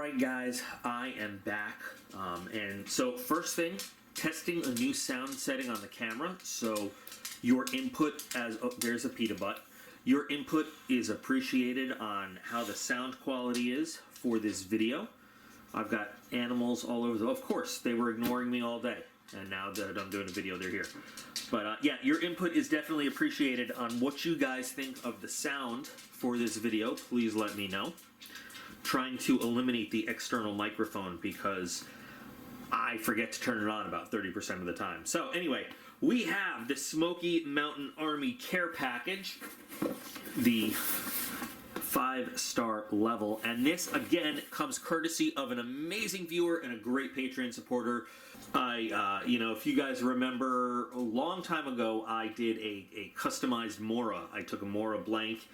Alright guys, I am back, and so first thing, testing a new sound setting on the camera. So your input there's a pita butt. Your input is appreciated on how the sound quality is for this video. I've got animals all over of course, they were ignoring me all day, and now that I'm doing a video, they're here. But yeah, your input is definitely appreciated on what you guys think of the sound for this video. Please let me know. Trying to eliminate the external microphone because I forget to turn it on about 30% of the time. So anyway, we have the Smoky Mountain Army Care Package, the 5-star level, and this again comes courtesy of an amazing viewer and a great Patreon supporter. If you guys remember, a long time ago, I did a customized Mora. I took a Mora blank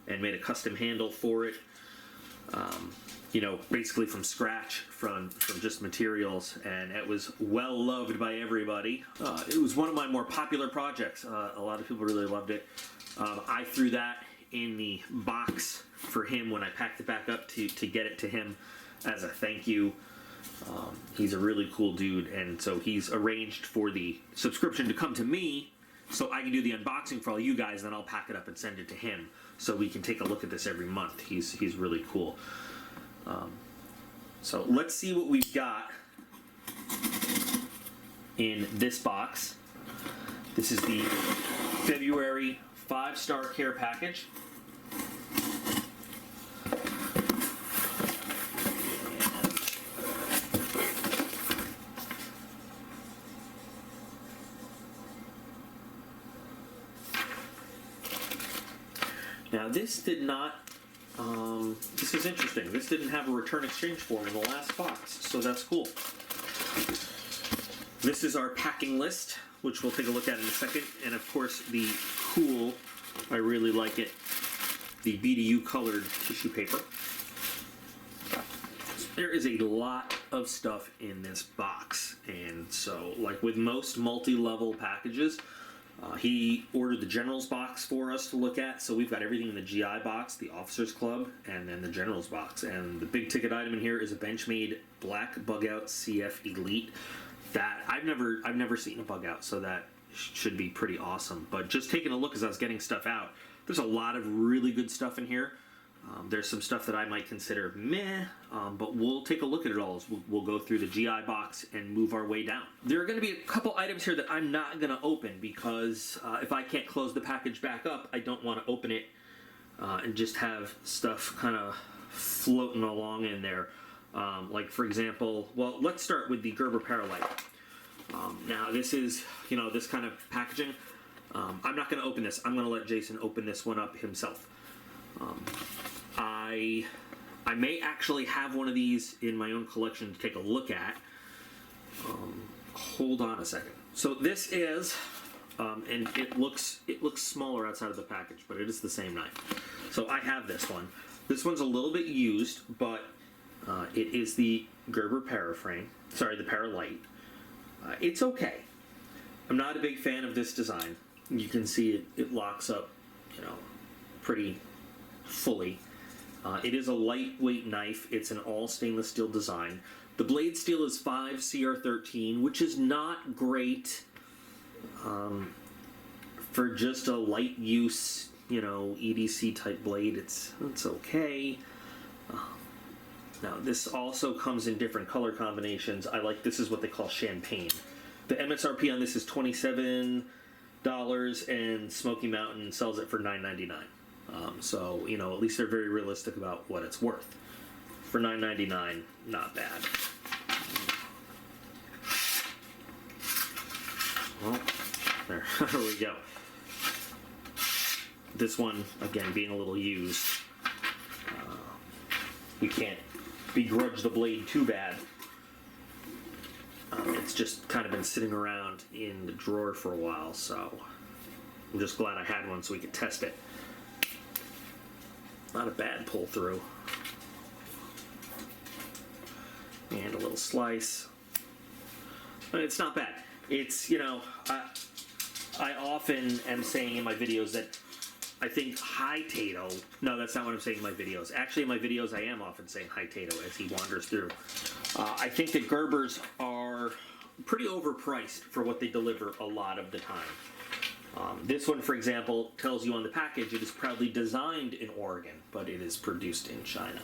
and made a custom handle for it. Basically from scratch, from just materials, and it was well loved by everybody. It was one of my more popular projects. A lot of people really loved it. I threw that in the box for him when I packed it back up to get it to him as a thank you. He's a really cool dude, and so he's arranged for the subscription to come to me so I can do the unboxing for all you guys, then I'll pack it up and send it to him so we can take a look at this every month. He's really cool. So let's see what we've got in this box. This is the February 5-star care package. Now this did not, this is interesting. This didn't have a return exchange form in the last box, so that's cool. This is our packing list, which we'll take a look at in a second, and of course the cool, I really like it, the BDU colored tissue paper. There is a lot of stuff in this box, and so like with most multi-level packages, he ordered the General's box for us to look at, so we've got everything in the GI box, the Officers Club, and then the General's box. And the big ticket item in here is a Benchmade Black Bugout CF Elite. That I've never seen a Bugout, so that should be pretty awesome. But just taking a look as I was getting stuff out, there's a lot of really good stuff in here. There's some stuff that I might consider meh, but we'll take a look at it all as we'll go through the GI box and move our way down. There are going to be a couple items here that I'm not going to open because if I can't close the package back up, I don't want to open it and just have stuff kind of floating along in there. Like for example, well, let's start with the Gerber Lite. Now this is, this kind of packaging. I'm not going to open this. I'm going to let Jason open this one up himself. I may actually have one of these in my own collection to take a look at. Hold on a second. So this is, and it looks smaller outside of the package, but it is the same knife. So I have this one. This one's a little bit used, but it is the Gerber the Lite. It's okay. I'm not a big fan of this design. You can see it locks up, pretty fully. It is a lightweight knife. It's an all stainless steel design. The blade steel is 5 CR13, which is not great for just a light use, EDC type blade. It's okay. Now this also comes in different color combinations. This is what they call champagne. The MSRP on this is $27, and Smoky Mountain sells it for $9.99. So, at least they're very realistic about what it's worth. For $9.99, not bad. Well, there we go. This one, again, being a little used. We can't begrudge the blade too bad. It's just kind of been sitting around in the drawer for a while, so I'm just glad I had one so we could test it. Not a bad pull through. And a little slice. It's not bad. It's, I often am saying in my videos that I think Hi-Tato, no, that's not what I'm saying in my videos. Actually, in my videos, I am often saying Hi-Tato as he wanders through. I think that Gerbers are pretty overpriced for what they deliver a lot of the time. This one, for example, tells you on the package it is proudly designed in Oregon, but it is produced in China.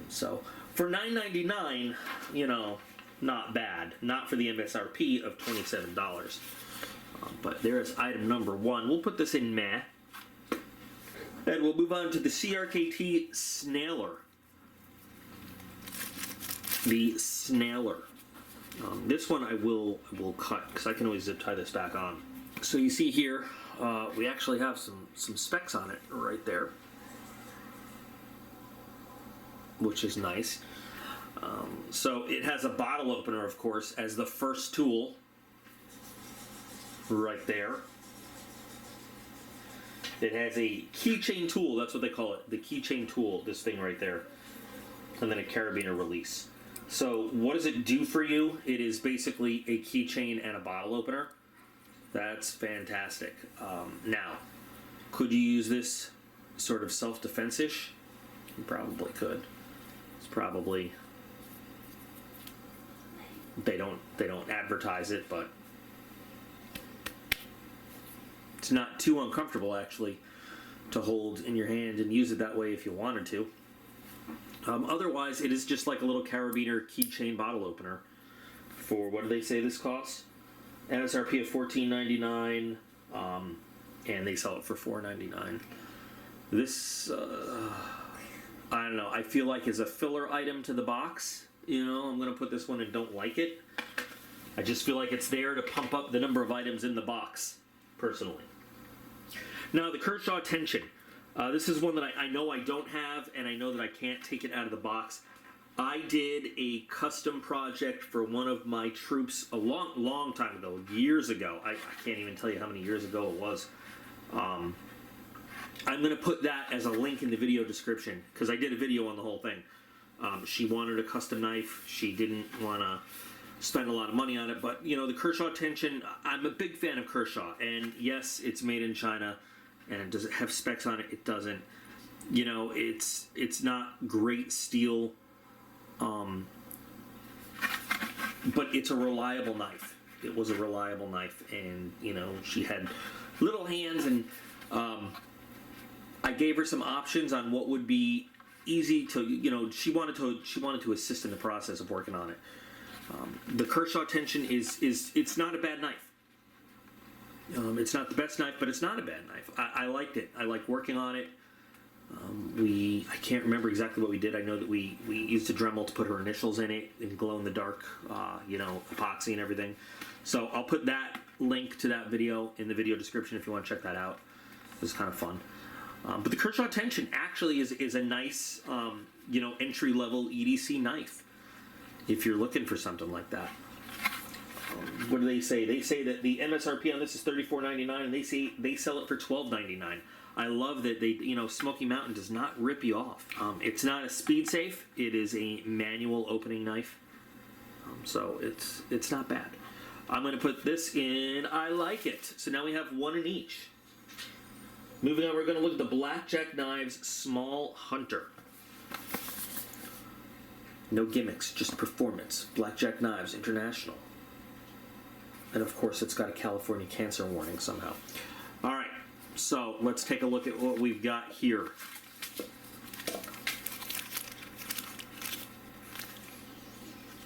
So for $9.99, you know, not bad. Not for the MSRP of $27. But there is item number 1. We'll put this in meh. And we'll move on to the CRKT Snailor. The Snailor. This one I will cut because I can always zip tie this back on. So you see here, we actually have some specs on it right there, which is nice. So it has a bottle opener, of course, as the first tool right there. It has a keychain tool, that's what they call it, the keychain tool, this thing right there, and then a carabiner release. So what does it do for you? It is basically a keychain and a bottle opener. That's fantastic. Now, could you use this sort of self-defense-ish? You probably could. It's probably, they don't advertise it, but it's not too uncomfortable actually to hold in your hand and use it that way if you wanted to. Otherwise, it is just like a little carabiner keychain bottle opener for, what do they say this costs? MSRP of $14.99, and they sell it for $4.99. This, I don't know, I feel like is a filler item to the box. You know, I'm going to put this one and don't like it. I just feel like it's there to pump up the number of items in the box, personally. Now, the Kershaw Tension. This is one that I know I don't have, and I know that I can't take it out of the box. I did a custom project for one of my troops a long time ago, years ago. I can't even tell you how many years ago it was. I'm going to put that as a link in the video description, because I did a video on the whole thing. She wanted a custom knife. She didn't want to spend a lot of money on it, but, you know, the Kershaw Tension, I'm a big fan of Kershaw, and yes, it's made in China. And does it have specs on it? It doesn't. You know, it's not great steel, but it's a reliable knife. It was a reliable knife, and you know, she had little hands, and I gave her some options on what would be easy to. You know, she wanted to assist in the process of working on it. The Kershaw Tension it's not a bad knife. It's not the best knife, but it's not a bad knife. I liked it. I liked working on it. I can't remember exactly what we did. I know that we used a Dremel to put her initials in it in glow-in-the-dark, you know, epoxy and everything. So I'll put that link to that video in the video description if you want to check that out. It was kind of fun. But the Kershaw Tension actually is a nice, you know, entry-level EDC knife if you're looking for something like that. What do they say? They say that the MSRP on this is $34.99, and they say they sell it for $12.99. I love that they, you know, Smoky Mountain does not rip you off. It's not a speed safe. It is a manual opening knife, so it's not bad. I'm going to put this in. I like it. So now we have one in each. Moving on, we're going to look at the Blackjack Knives Small Hunter. No gimmicks, just performance. Blackjack Knives International. And of course, it's got a California cancer warning somehow. All right, so let's take a look at what we've got here.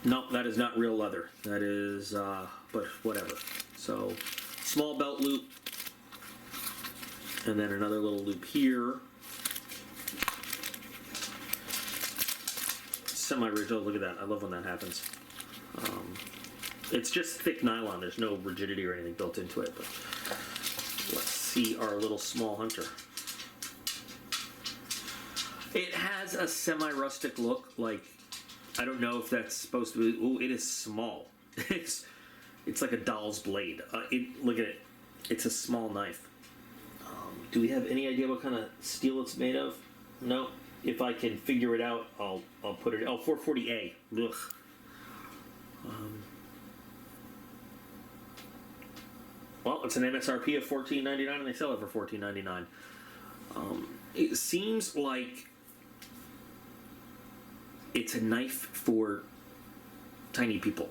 Nope, that is not real leather. That is, but whatever. So, small belt loop, and then another little loop here. Semi-rigid. Oh, look at that. I love when that happens. It's just thick nylon. There's no rigidity or anything built into it. But let's see our little small hunter. It has a semi-rustic look. Like, I don't know if that's supposed to be. Oh, it is small. It's like a doll's blade. Look at it. It's a small knife. Do we have any idea what kind of steel it's made of? No. If I can figure it out, I'll put it. Oh, 440A. Ugh. Well, it's an MSRP of $14.99, and they sell it for $14.99. It seems like it's a knife for tiny people.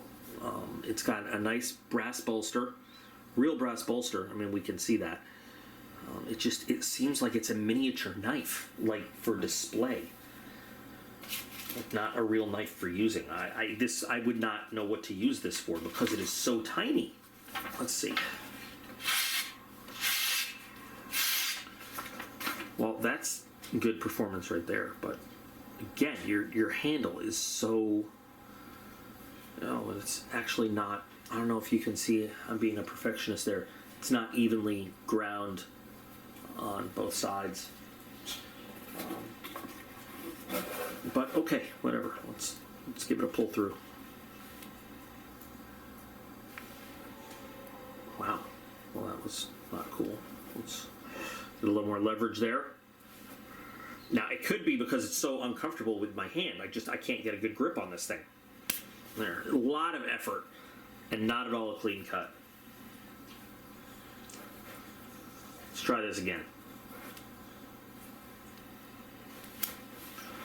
It's got a nice brass bolster, real brass bolster. I mean, we can see that. It seems like it's a miniature knife, like for display, like not a real knife for using. I would not know what to use this for because it is so tiny. Let's see. Well, that's good performance right there, but again, your handle is so. It's actually not. I don't know if you can see. I'm being a perfectionist there. It's not evenly ground on both sides. But okay, whatever. Let's give it a pull through. Wow. Well, that was not cool. Let's get a little more leverage there. Now, it could be because it's so uncomfortable with my hand. I can't get a good grip on this thing. There, a lot of effort and not at all a clean cut. Let's try this again.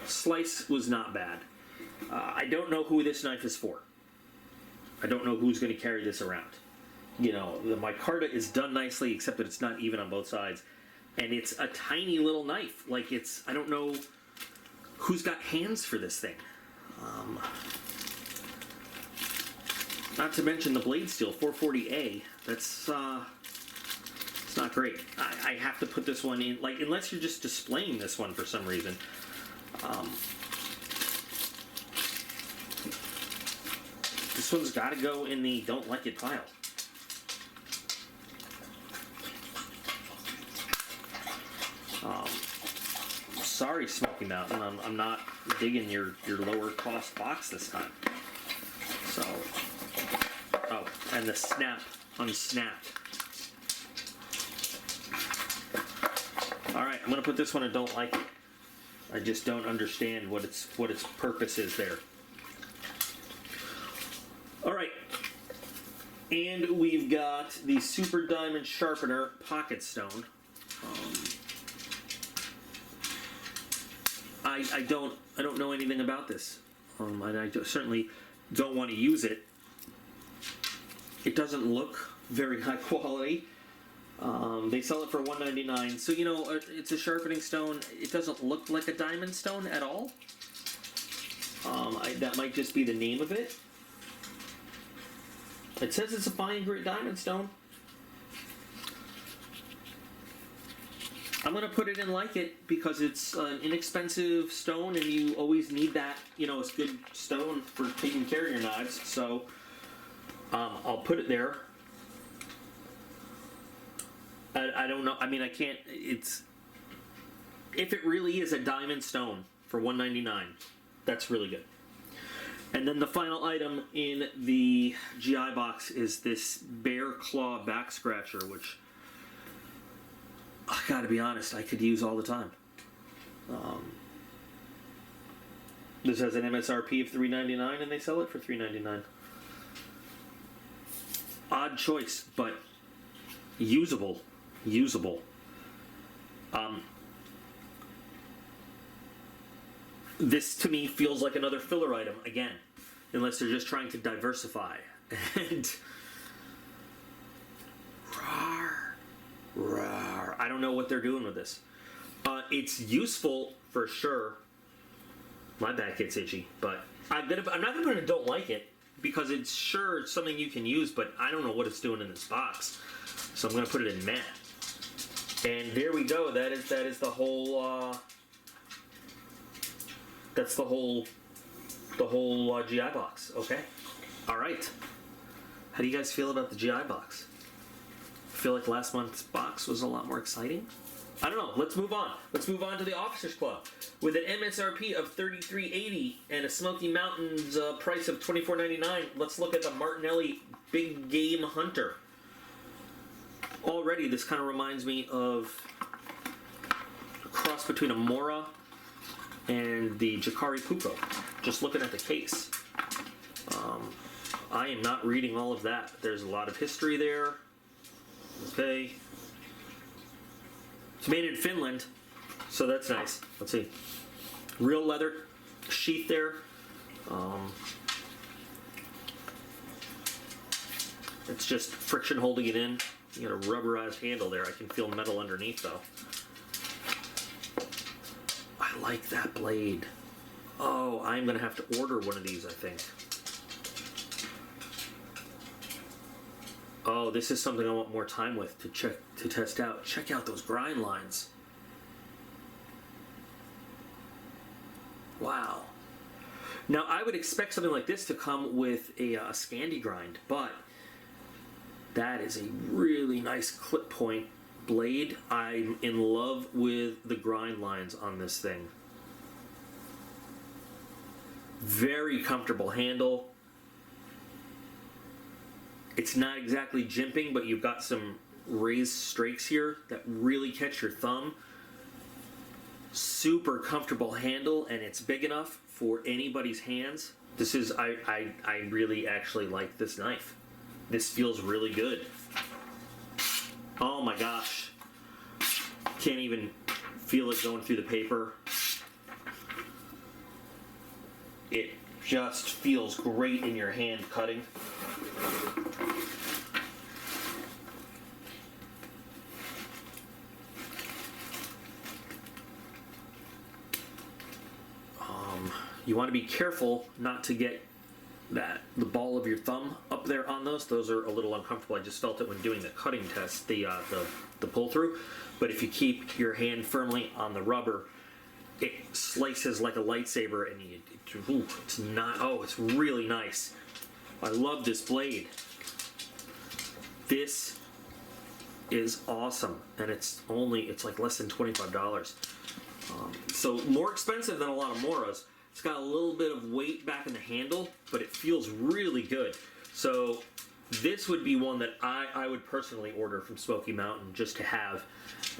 Slice was not bad. I don't know who this knife is for. I don't know who's going to carry this around. You know, the micarta is done nicely, except that it's not even on both sides. And it's a tiny little knife. Like, I don't know who's got hands for this thing. Not to mention the blade steel, 440A. That's, it's not great. I have to put this one in, like, unless you're just displaying this one for some reason. This one's got to go in the don't like it pile. Sorry, Smoky Mountain, I'm not digging your lower cost box this time. So, oh, and the snap unsnapped. All right, I'm gonna put this one in don't like it. I just don't understand what its purpose is there. All right, and we've got the Super Diamond Sharpener Pocket Stone. I don't know anything about this, and I certainly don't want to use it. It doesn't look very high quality. They sell it for $1.99, so you know it's a sharpening stone. It doesn't look like a diamond stone at all. That might just be the name of it. It says it's a fine grit diamond stone. I'm going to put it in like it because it's an inexpensive stone and you always need that, you know, it's good stone for taking care of your knives. So I'll put it there. I don't know. I mean, I can't. If it really is a diamond stone for $1.99, that's really good. And then the final item in the GI box is this Bear Claw back scratcher, which I gotta be honest, I could use all the time. This has an MSRP of $3.99 and they sell it for $3.99. Odd choice, but usable. This to me feels like another filler item again, unless they're just trying to diversify. And I don't know what they're doing with this. It's useful for sure. My back gets itchy, but I'm not gonna put it in don't like it because it's something you can use, but I don't know what it's doing in this box, so I'm gonna put it in meh. And there we go. That is the whole. That's the whole GI box. Okay. All right. How do you guys feel about the GI box? Feel like last month's box was a lot more exciting? I don't know. Let's move on. Let's move on to the Officers Club. With an MSRP of $33.80 and a Smoky Mountains price of $24.99, let's look at the Martinelli Big Game Hunter. Already, this kind of reminds me of a cross between a Mora and the Jacari Puko. Just looking at the case. I am not reading all of that. There's a lot of history there. Okay. It's made in Finland, so that's nice. Let's see. Real leather sheath there. It's just friction holding it in. You got a rubberized handle there. I can feel metal underneath though. I like that blade. Oh, I'm gonna have to order one of these, I think. Oh, this is something I want more time with to test out. Check out those grind lines. Wow. Now I would expect something like this to come with a Scandi grind, but that is a really nice clip point blade. I'm in love with the grind lines on this thing. Very comfortable handle. It's not exactly jimping, but you've got some raised strakes here that really catch your thumb. Super comfortable handle, and it's big enough for anybody's hands. This is, I really actually like this knife. This feels really good. Oh my gosh. Can't even feel it going through the paper. It just feels great in your hand cutting. You want to be careful not to get the ball of your thumb up there on those. Those are a little uncomfortable. I just felt it when doing the cutting test, the pull through. But if you keep your hand firmly on the rubber, it slices like a lightsaber, and it's not. Oh, it's really nice. I love this blade. This is awesome, and it's like less than $25. So more expensive than a lot of Moras. It's got a little bit of weight back in the handle, but it feels really good. So this would be one that I would personally order from Smoky Mountain just to have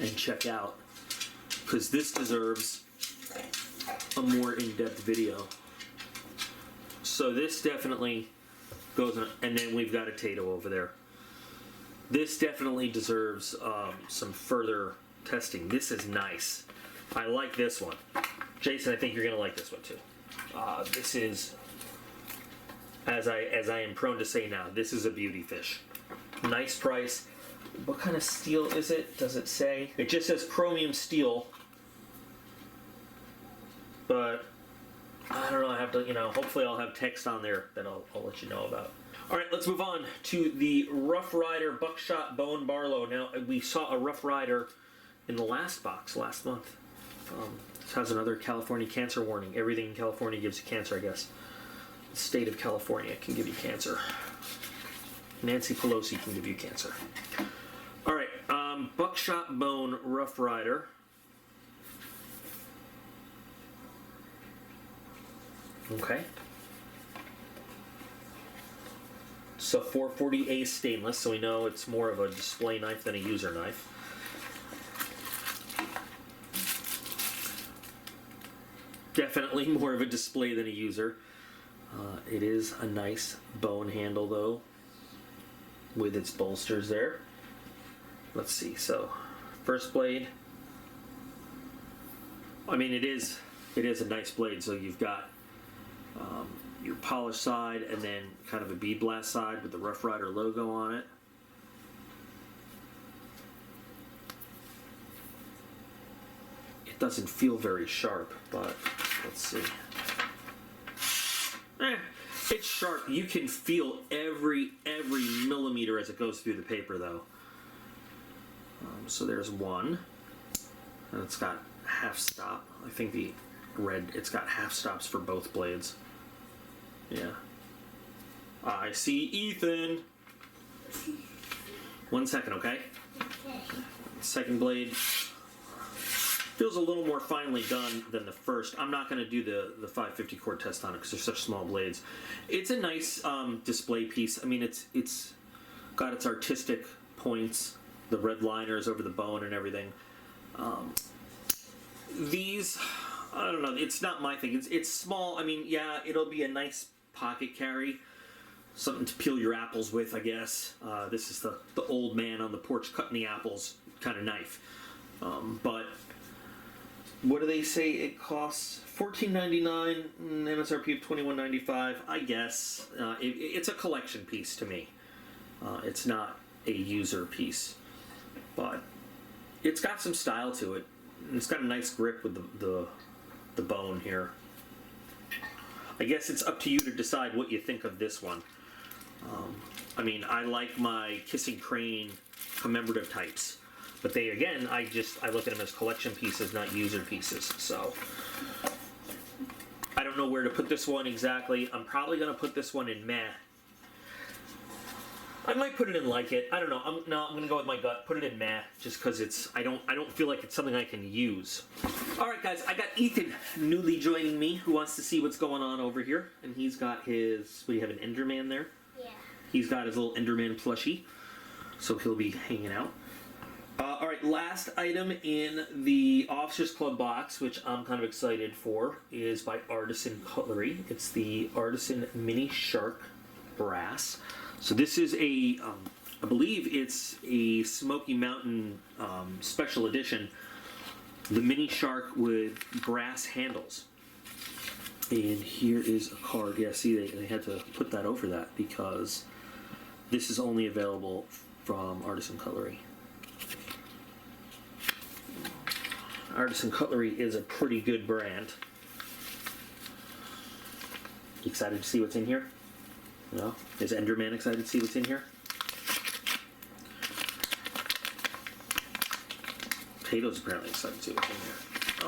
and check out, because this deserves a more in-depth video. So this definitely goes on, and then we've got a Tato over there. This definitely deserves some further testing. This is nice. I like this one. Jason, I think you're going to like this one too. This is, as I am prone to say now, this is a beauty fish. Nice price. What kind of steel is it? Does it say? It just says chromium steel. But I don't know. I have to, hopefully I'll have text on there that I'll let you know about. All right, let's move on to the Rough Rider Buckshot Bone Barlow. Now, we saw a Rough Rider in the last box last month. This has another California cancer warning. Everything in California gives you cancer, I guess. The state of California can give you cancer. Nancy Pelosi can give you cancer. All right, Buckshot Bone Rough Rider. Okay. So 440A stainless, so we know it's more of a display knife than a user knife. Definitely more of a display than a user. It is a nice bone handle though, with its bolsters there. Let's see, so first blade. I mean, it is a nice blade, so you've got your polished side and then kind of a bead blast side with the Rough Rider logo on it. It doesn't feel very sharp, but let's see. It's sharp. You can feel every millimeter as it goes through the paper, though. So there's one, and it's got half stop. I think the red, it's got half stops for both blades. Yeah. I see Ethan. 1 second, okay? Second blade. Feels a little more finely done than the first. I'm not going to do the 550 cord test on it because they're such small blades. It's a nice display piece. I mean, it's got its artistic points, the red liners over the bone and everything. These, I don't know, it's not my thing. It's small. I mean, yeah, it'll be a nice pocket carry, something to peel your apples with, I guess. This is the old man on the porch cutting the apples kind of knife. But what do they say it costs? $14.99, MSRP of $21.95. I guess it's a collection piece to me. It's not a user piece, but it's got some style to it. It's got a nice grip with the bone here. I guess it's up to you to decide what you think of this one. I mean, I like my Kissing Crane commemorative types, but they, again, I look at them as collection pieces, not user pieces. So I don't know where to put this one exactly. I'm probably going to put this one in meh. I might put it in like it. I don't know. I'm going to go with my gut. Put it in meh, just because I don't feel like it's something I can use. All right, guys. I got Ethan newly joining me, who wants to see what's going on over here, and he's got his. What do you have, an Enderman there? Yeah. He's got his little Enderman plushie, so he'll be hanging out. All right. Last item in the Officers Club box, which I'm kind of excited for, is by Artisan Cutlery. It's the Artisan Mini Shark Brass. So this is I believe it's a Smoky Mountain special edition, the Mini Shark with brass handles. And here is a card. Yeah, see, they had to put that over that because this is only available from Artisan Cutlery. Artisan Cutlery is a pretty good brand. You excited to see what's in here? No? Is Enderman excited to see what's in here? Potato's apparently excited to see what's in here.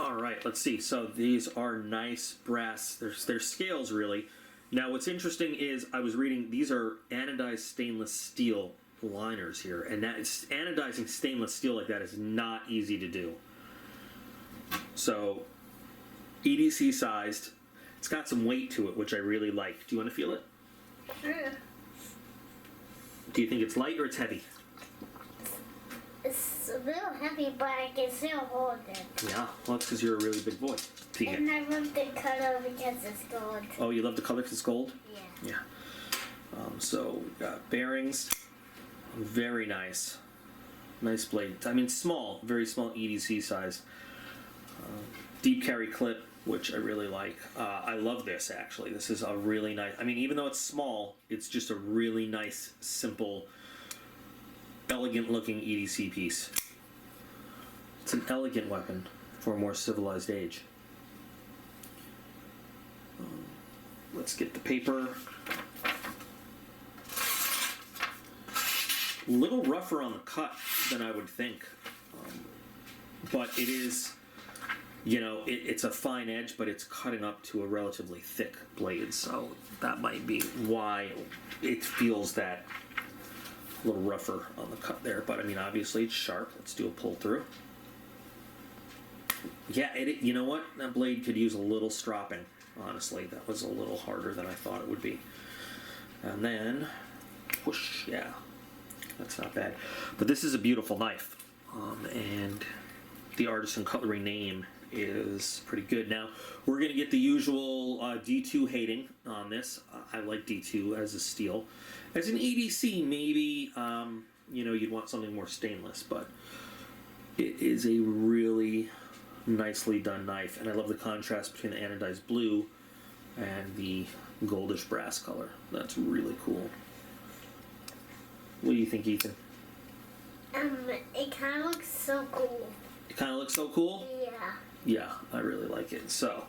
Alright, let's see. So these are nice brass. They're scales, really. Now what's interesting is I was reading, these are anodized stainless steel liners here. And anodizing stainless steel like that is not easy to do. So, EDC sized. It's got some weight to it, which I really like. Do you want to feel it? Sure. Do you think it's light or it's heavy? It's a little heavy, but I can still hold it. Yeah, well, that's because you're a really big boy. And I love the color because it's gold. Oh, you love the color because it's gold? Yeah. Yeah. So, we've got bearings. Very nice. Nice blade. I mean, small, very small EDC size. Deep carry clip, which I really like. I love this, actually. This is a really nice... I mean, even though it's small, it's just a really nice, simple, elegant-looking EDC piece. It's an elegant weapon for a more civilized age. Let's get the paper. A little rougher on the cut than I would think. But it is... You know, it's a fine edge, but it's cutting up to a relatively thick blade, so that might be why it feels that a little rougher on the cut there. But I mean, obviously it's sharp. Let's do a pull through. Yeah, you know what? That blade could use a little stropping, honestly. That was a little harder than I thought it would be. And then, whoosh, yeah, that's not bad. But this is a beautiful knife, and the Artisan Cutlery name is pretty good. Now, we're going to get the usual D2 hating on this. I like D2 as a steel. As an EDC, maybe, you know, you'd want something more stainless, but it is a really nicely done knife, and I love the contrast between the anodized blue and the goldish brass color. That's really cool. What do you think, Ethan? It kind of looks so cool. It kind of looks so cool? Yeah. Yeah, I really like it. So,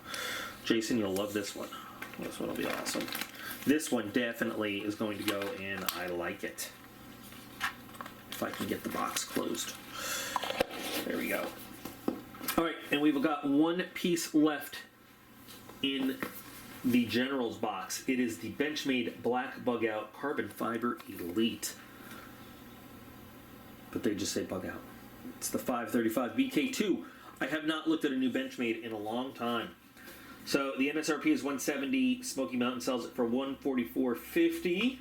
Jason, you'll love this one. This one will be awesome. This one definitely is going to go in I like it. If I can get the box closed. There we go. Alright, and we've got one piece left in the General's box. It is the Benchmade Black Bugout Carbon Fiber Elite. But they just say Bugout. It's the 535 BK2. I have not looked at a new Benchmade in a long time. So the MSRP is $170. Smoky Mountain sells it for $144.50.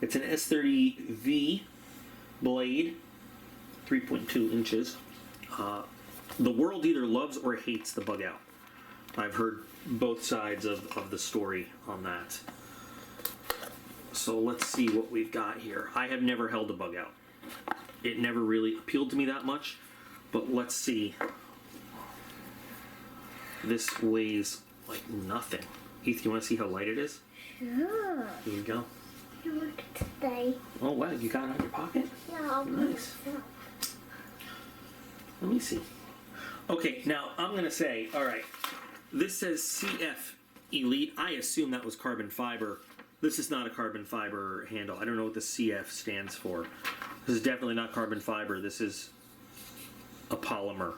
It's an S30V blade, 3.2 inches. The world either loves or hates the Bugout. I've heard both sides of the story on that. So let's see what we've got here. I have never held a Bugout. It never really appealed to me that much, but let's see. This weighs like nothing. Heath, you want to see how light it is? Sure. Here you go. Look today. Oh wow, you got it in your pocket? Yeah. Nice. Let me see. Okay, now I'm going to say, all right, this says CF Elite. I assume that was carbon fiber. This is not a carbon fiber handle. I don't know what the CF stands for. This is definitely not carbon fiber. This is a polymer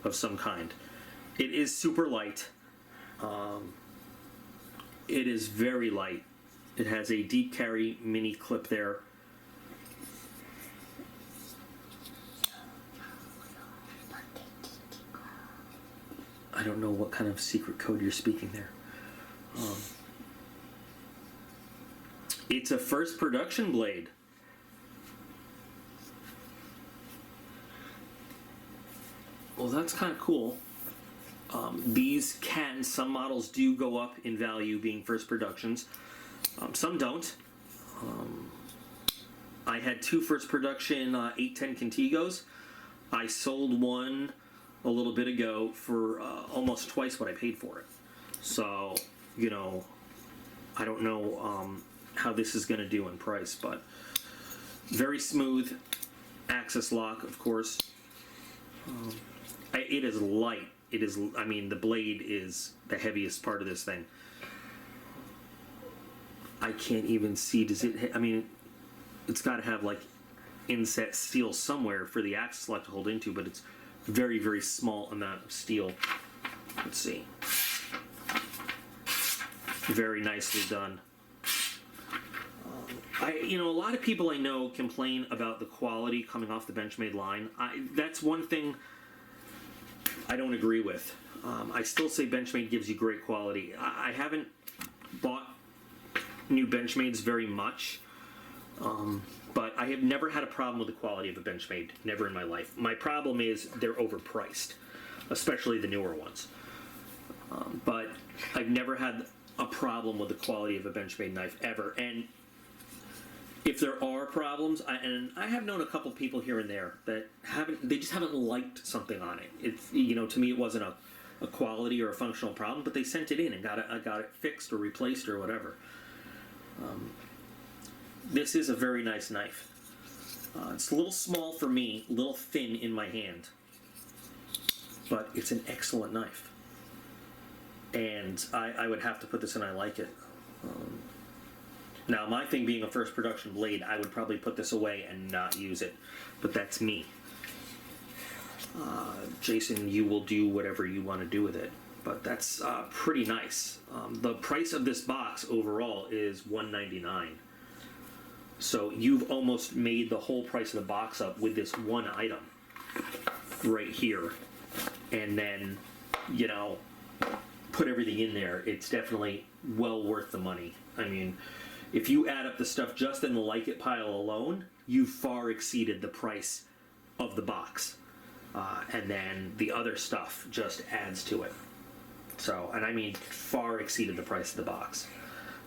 of some kind. It is super light. It is very light. It has a deep carry mini clip there. I don't know what kind of secret code you're speaking there. It's a first production blade. Well, that's kind of cool. Some models do go up in value being first productions. Some don't. I had two first production 810 Contigos. I sold one a little bit ago for almost twice what I paid for it. So, you know, I don't know how this is going to do in price, but very smooth axis lock, of course. It is light. It is, I mean, the blade is the heaviest part of this thing. I can't even see, does it, I mean, it's got to have like inset steel somewhere for the axis lock to hold into, but it's very, very small amount of steel. Let's see. Very nicely done. You know, a lot of people I know complain about the quality coming off the Benchmade line. That's one thing I don't agree with. I still say Benchmade gives you great quality. I haven't bought new Benchmades very much, but I have never had a problem with the quality of a Benchmade, never in my life. My problem is they're overpriced, especially the newer ones. But I've never had a problem with the quality of a Benchmade knife ever. And if there are problems, and I have known a couple people here and there that they just haven't liked something on it. It's, you know, to me it wasn't a quality or a functional problem, but they sent it in and got it fixed or replaced or whatever. This is a very nice knife. It's a little small for me, a little thin in my hand, but it's an excellent knife. And I would have to put this in, I like it. Now, my thing being a first production blade, I would probably put this away and not use it, but that's me. Jason, you will do whatever you want to do with it, but that's pretty nice. The price of this box overall is $199. So you've almost made the whole price of the box up with this one item right here. And then, you know, put everything in there. It's definitely well worth the money. I mean, if you add up the stuff just in the like it pile alone, you far exceeded the price of the box. And then the other stuff just adds to it. So, and I mean far exceeded the price of the box.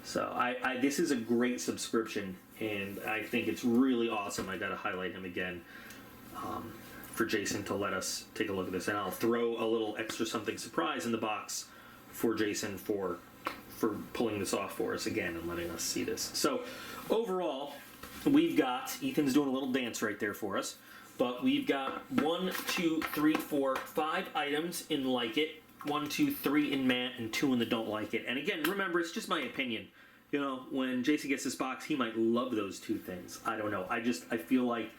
So this is a great subscription, and I think it's really awesome. I got to highlight him again for Jason to let us take a look at this, and I'll throw a little extra something surprise in the box for Jason for pulling this off for us again and letting us see this. So overall, we've got, Ethan's doing a little dance right there for us, but we've got 1, 2, 3, 4, 5 items in like it, 1, 2, 3 in matte, and 2 in the don't like it. And again, remember, it's just my opinion. You know, when Jason gets this box, he might love those two things. I don't know. I feel like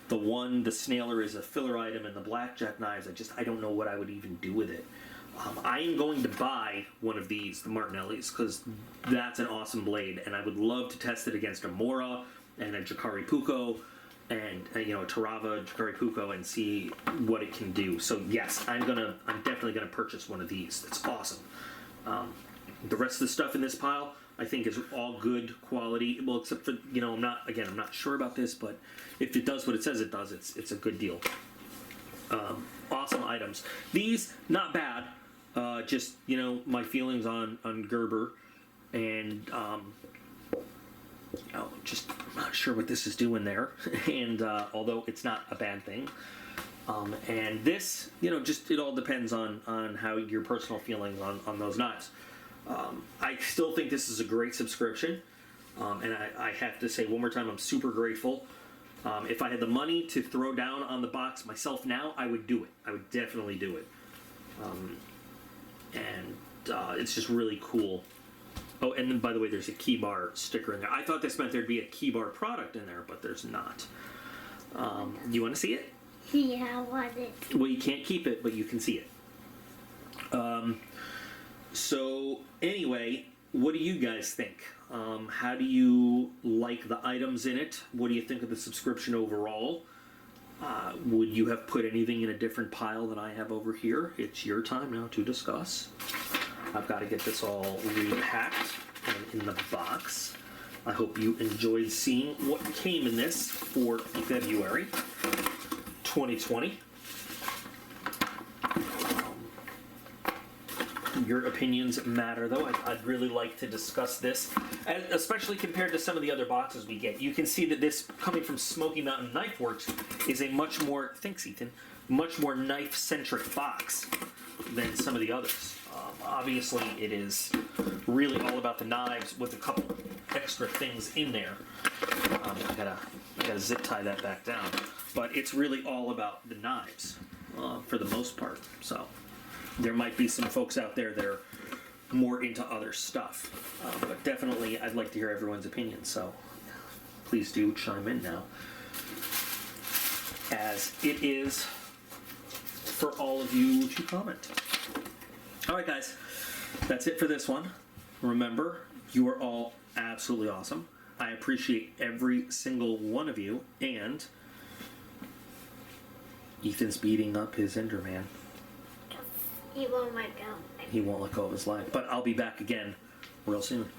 the Snailor is a filler item, and the Blackjack knives, I don't know what I would even do with it. I am going to buy one of these, the Martinellis, because that's an awesome blade, and I would love to test it against a Mora and a Jacare Puko and you know, a Tarava Jacare Puko and see what it can do. So yes, I'm definitely gonna purchase one of these. That's awesome. The rest of the stuff in this pile, I think, is all good quality. Well, except for, you know, I'm not sure about this, but if it does what it says it does, it's a good deal. Awesome items. These, not bad. Just, you know, my feelings on Gerber, and just not sure what this is doing there. And although it's not a bad thing. And this, just it all depends on how your personal feelings on those knives. I still think this is a great subscription. And I have to say one more time, I'm super grateful. If I had the money to throw down on the box myself now, I would do it. I would definitely do it. It's just really cool. Oh, and then by the way, there's a key bar sticker in there. I thought this meant there'd be a key bar product in there, but there's not. You want to see it? Yeah, I want it. Well, you can't keep it, but you can see it. So anyway, what do you guys think? How do you like the items in it? What do you think of the subscription overall? Would you have put anything in a different pile than I have over here? It's your time now to discuss. I've got to get this all repacked and in the box. I hope you enjoyed seeing what came in this for February 2020. Your opinions matter, though. I'd really like to discuss this, especially compared to some of the other boxes we get. You can see that this, coming from Smoky Mountain Knife Works, is a much more, thanks Ethan, much more knife-centric box than some of the others. Obviously, it is really all about the knives with a couple extra things in there. I gotta zip tie that back down, but it's really all about the knives for the most part. So there might be some folks out there that are more into other stuff, but definitely I'd like to hear everyone's opinion. So please do chime in now, as it is for all of you to comment. All right, guys, that's it for this one. Remember, you are all absolutely awesome. I appreciate every single one of you, and Ethan's beating up his Enderman. He won't let go. He won't let go of his life, but I'll be back again real soon.